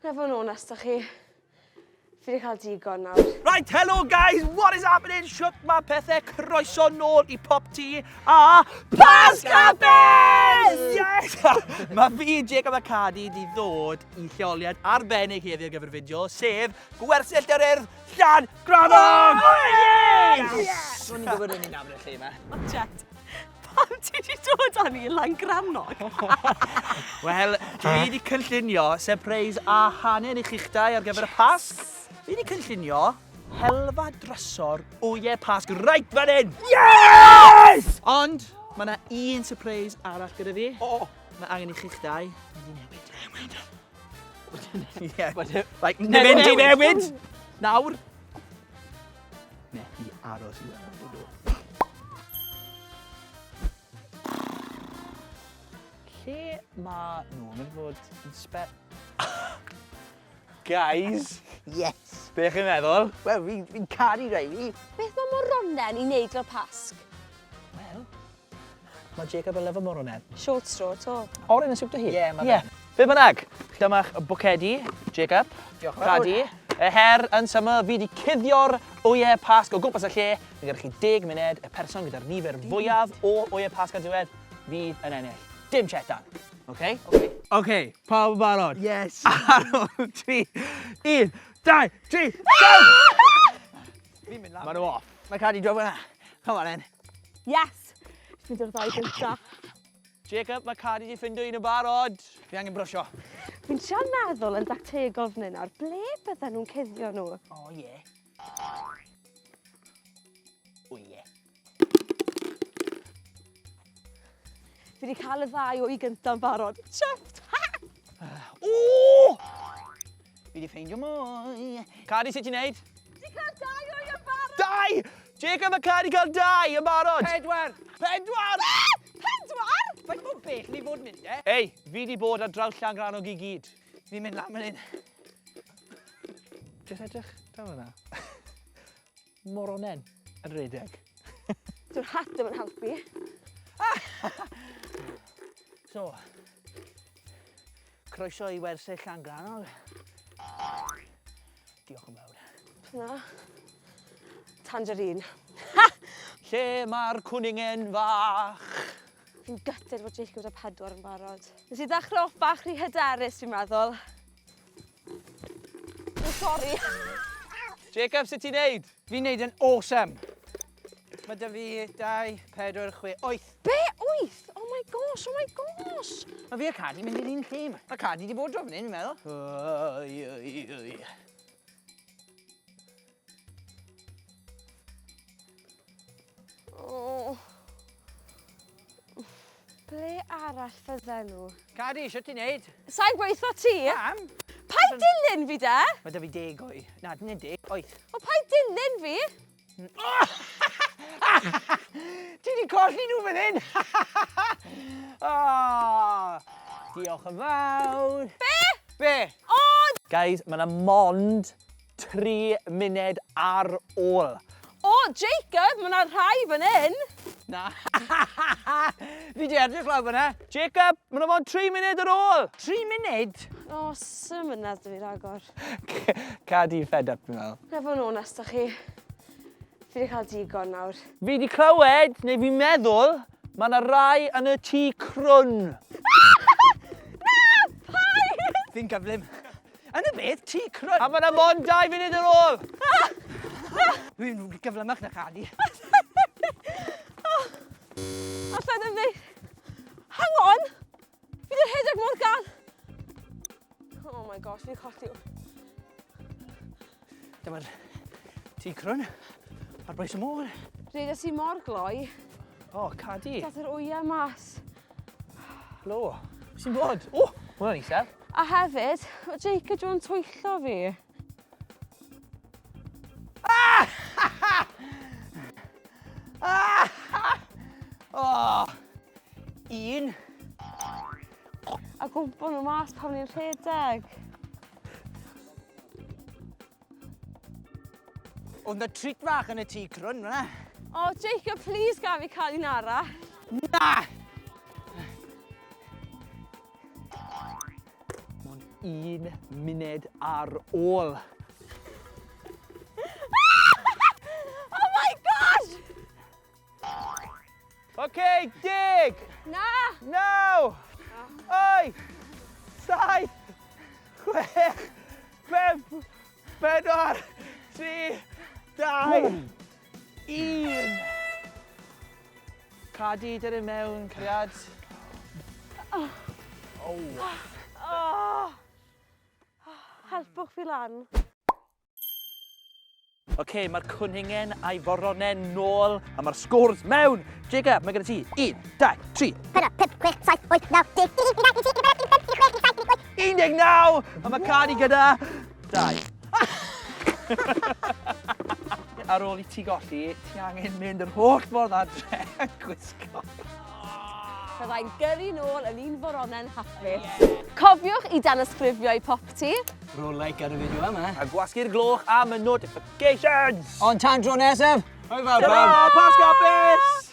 Na fo'n onest â chi. Fi wedi cael digon nawr. Right, hello guys, what is happening? Shwt ma pethau? Croeso nôl I PopT a Pasg Hapus! Yes! Mae fi, Jacob a Cadi, di ddod I lleoliad arbennig heddiw ar gyfer fideo, sef gwersyll yr urdd Llangrannog! Yes! Dwi'n gwybod yn un am y lle yma. Jet, pam ti wedi dod â ni I Llangrannog? Wel, dwi wedi cynllunio surprise a hanner I chi'chdau ar gyfer y Pasg. Fi wedi cynllunio helfa drysor wyau Pasg right fan hyn! Yes! Ond, mae yna un surprise arall gyda fi. Mae angen I chi'ch dau. Like, mynd I newid! Nawr. Ne, I aros I weld. Lle mae nhw? Mae'n fod yn Guys. Yes. Be chi'n meddwl? Wel, fi'n caru rai fi. Beth mae moronen I wneud fel Pasg? Wel, mae Jacob yn lyfo moronen. Short straw, to. Oren yn siwtio hi? Ie, mae Be bynnag, dyma'ch bwcedi, Jacob, Diolch yn fawr. Cadi, y her yn syml, fi wedi cuddio'r wyau Pasg o gwmpas y lle. Mae gyda chi 10 munud, y person gyda'r nifer fwyaf o wyau Pasg ar diwedd, fydd yn ennill. Dim chetan, oce? Oce, pawb yn barod? Yes. Ar ôl 3, 1, 2, 3, go! Fi'n mynd lan. Mae nhw off. Mae Cadi drof yna. Come on then. Yes! Fi'n dod ddau gynta. Jacob, mae Cadi wedi ffindio un yn barod. Fi angen brwsio. Fi'n siarad meddwl yn dactegol fan hyn nawr, ble bydden nhw'n cuddio nhw? O ie. O ie. Fi wedi cael y ddau o I gynta'n barod. Chuffed! O! Fi wedi ffeindio mwy. Cadi, sut ti'n neud? Fi cael dau o I yn barod! 2! Jacob a Cadi cael 2 yn barod. 4. 4! Pedwar! Faint bod bell ni fod mynd, e? Ei, fi wedi bod ar draws Llangrannog I gyd. Fi'n mynd lan fan hyn. Jyst edrych, draw yna. Moronen yn redeg. Dwi'n hat ddim yn helpu. So, croeso I wersyll Llangrannog. Diolch yn fawr. Na. Tangerine. Lle mae'r cwningen fach? Fi'n gytid fod Jacob gyda 4 yn barod. Nes I ddechrau off bach rhy hyderus, fi'n meddwl. Oh, sorry. Jacob, sut ti'n neud? Fi'n neud yn awesome. Mae dy fi 2, 4, 6, 8. Be? 8? Oh my gosh, oh my gosh. Mae fi a Cadi mynd i'r un lle yma. Mae Cadi wedi bod drof fan hyn, fi'n meddwl. Oh. Ble arall fydden nhw? Cadi, sio ti'n neud? Sa'n gweithio ti? Pam? Pa'i dilyn fi de? Mae dy fi 10 o'i. Na, dyn ni'n 10, 8. O pa'i dilyn fi? Ti wedi colli nhw fan hyn! Diolch yn fawr. Be? Be? O! Guys, mae yna mond 3 munud ar ôl. O, Jacob, mae yna rhai fan hyn. Na. Fi di edrych lawr fyna. Jacob, mae yna mond 3 munud ar ôl. 3 munud? O, sy'n mynedd dy fi ragor. Cadi fed up, fi'n meddwl. Na fo'n onest â chi. Fi wedi cael digon nawr. Fi wedi clywed, neu fi'n meddwl, mae yna rai yn y tŷ crwn. Na, pai! Fi'n gyflym. Yn y beth, ti crwn. A mae yna mond 2 munud ar ôl. Fi'n gyflymach na Cadi. Alla ddim dweud. Hang on! Fi wedi'r rhedeg mor gan. Oh my gosh, fi wedi colli. Dyma'r ti crwn. A'r boes y môr. Rhedeg si mor gloi. O, Cadi. Dath yr wyau mas. Helo. Sy'n bod? O, hwnna'n isel. A hefyd, o Jacob Jo'n twyllo fi. O! 1. A gwmpo nhw mas pan ni'n rhedeg. Ond y treat fach yn y tŷ crwn, yna. O, Jacob, please gaf fi cael un arall. Na! 1 munud ar ôl. Oh my gosh! OK, 10, Na! 9, 8, 7, 6, 5, 4, 3, 2, 1. Cadi, dyn ni mewn, cariad. Helpwch fi lan. OK, mae'r cwningen a'i foronau nôl, a mae'r scores mewn. Jacob, mae gyda ti 1, 2, 3. 4, 5, 6, 7, 8, 9, 10, 11, 12, 19, a mae Cadi gyda 2. Ar ôl I ti golli, ti angen mynd yr holl ffordd adre a gwisgo. Byddai'n gyrru nôl yn un foronen hapus. Cofiwch I danysgrifio I PopT. Ro like ar y fideo yma. A gwasgu'r gloch am y notifications. Ond tan tro nesaf. Hwyl fawr, Tara, Pasg Hapus!